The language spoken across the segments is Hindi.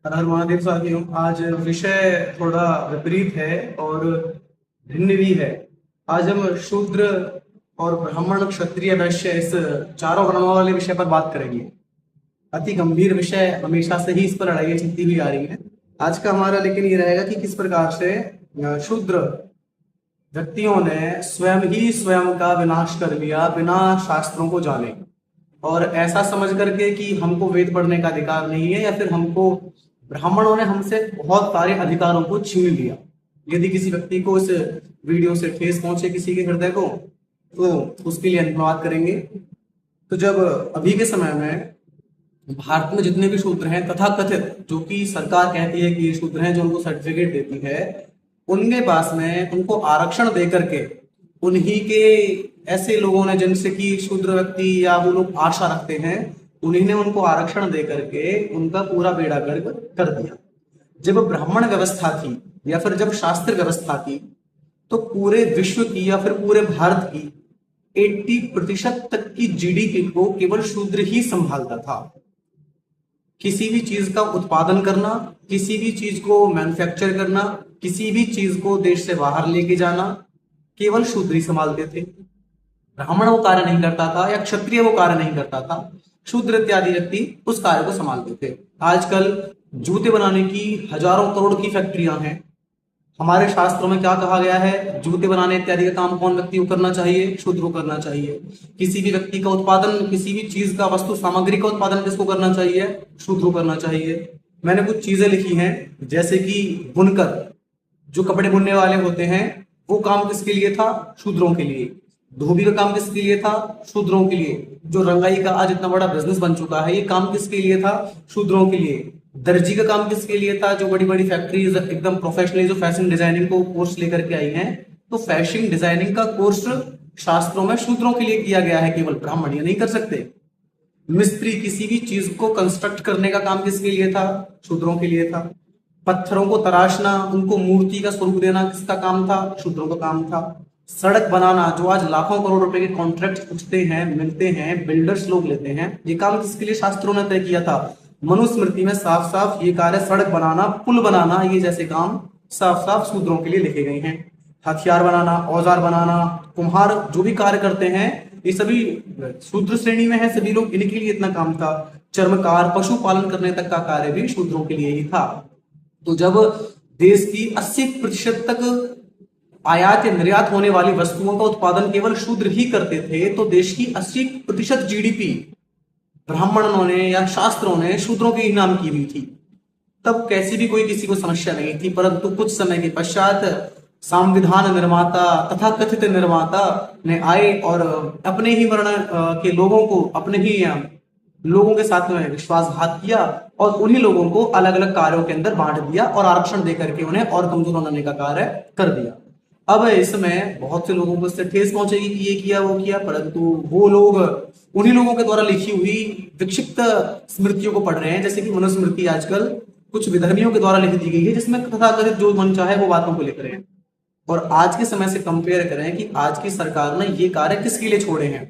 हर हर महादेव साथियों। आज विषय थोड़ा विपरीत है और भिन्न भी है। आज हम शूद्र और ब्राह्मण क्षत्रिय वैश्य इस चारों वर्णों वाले विषय पर बात करेंगे। अति गंभीर विषय, हमेशा से ही इस पर लड़ाइयाँ चलती हुई आ रही हैं। आज का हमारा लेकिन ये रहेगा कि किस प्रकार से शूद्र व्यक्तियों ने स्वयं ही स्वयं का विनाश कर लिया बिना शास्त्रों को जाने, और ऐसा समझ करके कि हमको वेद पढ़ने का अधिकार नहीं है, या फिर हमको ब्राह्मणों ने हमसे बहुत सारे अधिकारों को छीन लिया। यदि किसी व्यक्ति को इस वीडियो से ठेस पहुंचे किसी के हृदय को, तो उसके लिए धन्यवाद करेंगे। तो जब अभी के समय में भारत में जितने भी शूद्र हैं तथा कथित, जो कि सरकार कहती है कि ये शूद्र हैं, जो उनको सर्टिफिकेट देती है, उनके पास में उनको आरक्षण दे करके उन्हीं के ऐसे लोगों ने जिनसे कि शूद्र व्यक्ति या वो लोग आशा रखते हैं, उन्हीं ने उनको आरक्षण दे करके उनका पूरा बेड़ा गर्क कर दिया। जब ब्राह्मण व्यवस्था थी या फिर जब शास्त्र व्यवस्था थी, तो पूरे विश्व की या फिर पूरे भारत की 80% तक की जीडीपी को केवल शूद्र ही संभालता था। किसी भी चीज का उत्पादन करना, किसी भी चीज को मैन्युफैक्चर करना, किसी भी चीज को देश से बाहर लेके जाना, केवल शूद्र ही संभालते थे। ब्राह्मण वो कार्य नहीं करता था या क्षत्रिय वो कार्य नहीं करता था, शूद्र इत्यादि व्यक्ति उस कार्य को संभालते थे। आजकल जूते बनाने की हजारों करोड़ की फैक्ट्रियां हैं। हमारे शास्त्रों में क्या कहा गया है? जूते बनाने इत्यादि का काम कौन व्यक्ति को करना चाहिए? शूद्र को करना चाहिए। किसी भी व्यक्ति का उत्पादन, किसी भी चीज का, वस्तु सामग्री का उत्पादन किसको करना चाहिए? शूद्र को करना चाहिए। मैंने कुछ चीजें लिखी हैं, जैसे कि बुनकर, जो कपड़े बुनने वाले होते हैं, वो काम किसके लिए था? शूद्रों के लिए। धोबी का काम किसके लिए था? शूद्रों के लिए। जो रंगाई का आज इतना बड़ा बिजनेस बन चुका है, ये काम किसके लिए था? शूद्रों के लिए। दर्जी का काम किसके लिए था? जो बड़ी बड़ी फैक्ट्रीज एकदम प्रोफेशनली जो फैशन डिजाइनिंग को कोर्स लेकर के आई हैं, तो फैशन डिजाइनिंग का कोर्स शास्त्रों में शूद्रों के लिए किया गया है, केवल ब्राह्मण ये नहीं कर सकते। मिस्त्री किसी भी चीज को कंस्ट्रक्ट करने का काम किसके लिए था? शूद्रों के लिए था। पत्थरों को तराशना, उनको मूर्ति का स्वरूप देना किसका काम था? शूद्रों का काम था। सड़क बनाना, जो आज लाखों करोड़ रुपए के कॉन्ट्रैक्ट उठते हैं, मिलते हैं, बिल्डर्स लोग लेते हैं, ये काम किसके लिए शास्त्रों ने तय किया था? मनुस्मृति में साफ साफ ये कार्य, सड़क बनाना, पुल बनाना, ये जैसे काम साफ साफ शूद्रों के लिए लिखे गए हैं। हथियार बनाना, औजार बनाना, कुम्हार जो भी कार्य करते हैं, ये सभी शूद्र श्रेणी में है, सभी लोग, इनके लिए इतना काम था। चर्मकार, पशुपालन करने तक का कार्य भी शूद्रों के लिए ही था। तो जब देश की 80% तक आयात या निर्यात होने वाली वस्तुओं का उत्पादन केवल शूद्र ही करते थे, तो देश की 80% जीडीपी ब्राह्मणों ने या शास्त्रों ने शूद्रों के ही नाम की हुई थी। तब कैसी भी कोई किसी को समस्या नहीं थी, परंतु कुछ समय के पश्चात संविधान निर्माता तथा कथित निर्माता ने आए और अपने ही वर्ण के लोगों को, अपने ही लोगों के साथ में विश्वासघात किया और उन्हीं लोगों को अलग अलग कार्यों के अंदर बांट दिया और आरक्षण देकर के उन्हें और कमजोर बनाने का कार्य कर दिया। अब इसमें बहुत से लोगों को इससे ठेस पहुंचेगी कि ये किया वो किया, परंतु वो लोग उन्हीं लोगों के द्वारा लिखी हुई विक्षिप्त स्मृतियों को पढ़ रहे हैं, जैसे कि मनुस्मृति आजकल कुछ विधर्मियों के द्वारा लिख दी गई है, जिसमें तथाकथित जो मन चाहे वो बातों को लिख रहे हैं। और आज के समय से कंपेयर करें कि आज की सरकार ने ये कार्य किसके लिए छोड़े हैं।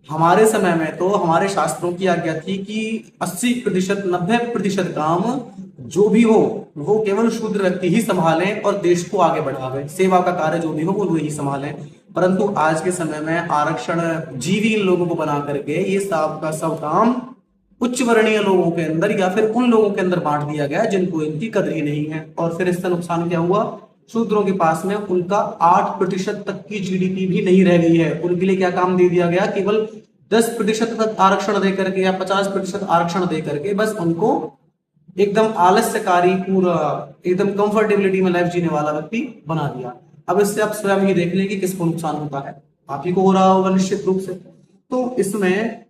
हमारे समय में तो हमारे शास्त्रों की आज्ञा थी कि 80%, 90% काम जो भी हो वो केवल शूद्र व्यक्ति ही संभालें और देश को आगे बढ़ावे, सेवा का कार्य जो भी हो वो वही संभालें। परंतु आज के समय में आरक्षण जीवी इन लोगों को बना करके ये सब का सब काम उच्च वर्णीय लोगों के अंदर या फिर उन लोगों के अंदर बांट दिया गया जिनको इनकी कदर ही नहीं है। और फिर इसका नुकसान क्या हुआ? शूद्रों के पास में उनका 8% तक की जीडीपी भी नहीं रह गई है। उनके लिए क्या काम दे दिया गया? केवल 10% तक आरक्षण दे करके या 50% आरक्षण दे करके बस उनको एकदम आलस्यकारी, पूरा एकदम कंफर्टेबिलिटी में लाइफ जीने वाला व्यक्ति बना दिया। अब इससे आप स्वयं ही देख लें कि किसको नुकसान होता है। आप ही को हो रहा होगा निश्चित रूप से। तो इसमें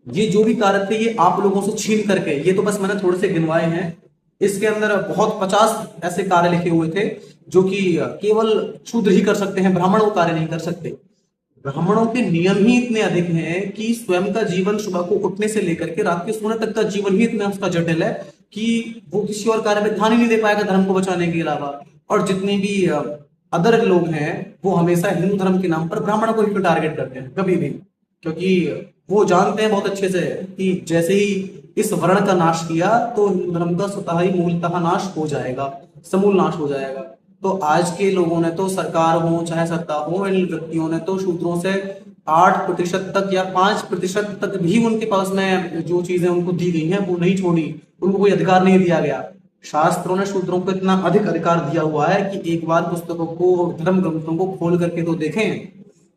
ये जो भी कार्य थे ये आप लोगों से छीन करके, ये तो बस मैंने थोड़े से गिनवाए हैं, इसके अंदर बहुत 50 ऐसे कार्य लिखे हुए थे जो कि केवल शूद्र ही कर सकते हैं, ब्राह्मण वो कार्य नहीं कर सकते। ब्राह्मणों के नियम ही इतने अधिक हैं कि स्वयं का जीवन सुबह को उठने से लेकर के रात के सोने तक का जीवन ही इतना उसका जटिल है कि वो किसी और कार्य में ध्यान ही नहीं दे पाएगा धर्म को बचाने के अलावा। और जितने भी अदर लोग हैं वो हमेशा हिंदू धर्म के नाम पर ब्राह्मणों को ही टारगेट करते हैं कभी भी। क्योंकि वो जानते हैं बहुत अच्छे से कि जैसे ही इस वर्ण का नाश किया तो हिंदू धर्म का स्वतः ही मूलतः नाश हो जाएगा, समूल नाश हो जाएगा। तो आज के लोगों ने तो, सरकार हो चाहे सत्ता हो, इन व्यक्तियों ने तो शूद्रों से 8% तक या 5% तक भी उनके पास में जो चीजें उनको दी गई हैं वो नहीं छोड़ी, उनको कोई अधिकार नहीं दिया गया। शास्त्रों ने शूद्रों को इतना अधिक अधिकार दिया हुआ है कि एक बार पुस्तकों को, धर्म ग्रंथों को खोल करके तो देखें।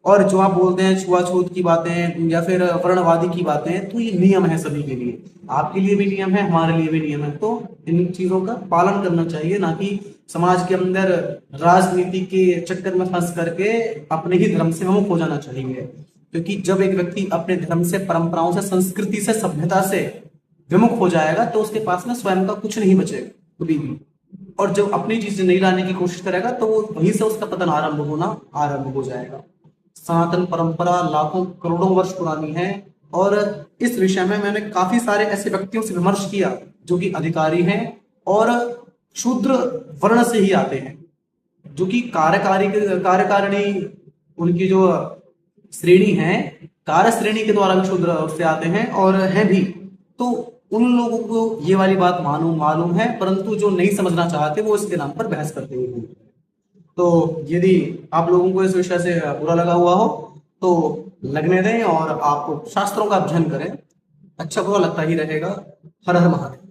और जो आप बोलते हैं छुआछूत की बातें या फिर वर्णवादी की बातें, तो ये नियम है सभी के लिए, आपके लिए भी नियम है, हमारे लिए भी नियम है। तो इन चीजों का पालन करना चाहिए, ना कि समाज के अंदर राजनीति के चक्कर में फंस करके अपने ही धर्म से विमुख हो जाना चाहिए। क्योंकि जब एक व्यक्ति अपने धर्म से, परंपराओं से, संस्कृति से, सभ्यता से विमुख हो जाएगा तो उसके पास में स्वयं का कुछ नहीं बचेगा कभी भी। और जब अपनी चीजें नहीं लाने की कोशिश करेगा तो वो वहीं से उसका पतन आरंभ हो जाएगा। सनातन परंपरा लाखों करोड़ों वर्ष पुरानी है, और इस विषय में मैंने काफी सारे ऐसे व्यक्तियों से विमर्श किया जो कि अधिकारी हैं और शूद्र वर्ण से ही आते हैं, जो कि कार्यकारिणी, उनकी जो श्रेणी है, कार्य श्रेणी के द्वारा भी शूद्र से आते हैं और हैं भी। तो उन लोगों को ये वाली बात मालूम है, परंतु जो नहीं समझना चाहते वो इसके नाम पर बहस करते हैं। तो यदि आप लोगों को इस विषय से बुरा लगा हुआ हो तो लगने दें और आप शास्त्रों का अध्ययन करें, अच्छा बुरा लगता ही रहेगा। हर हर महादेव।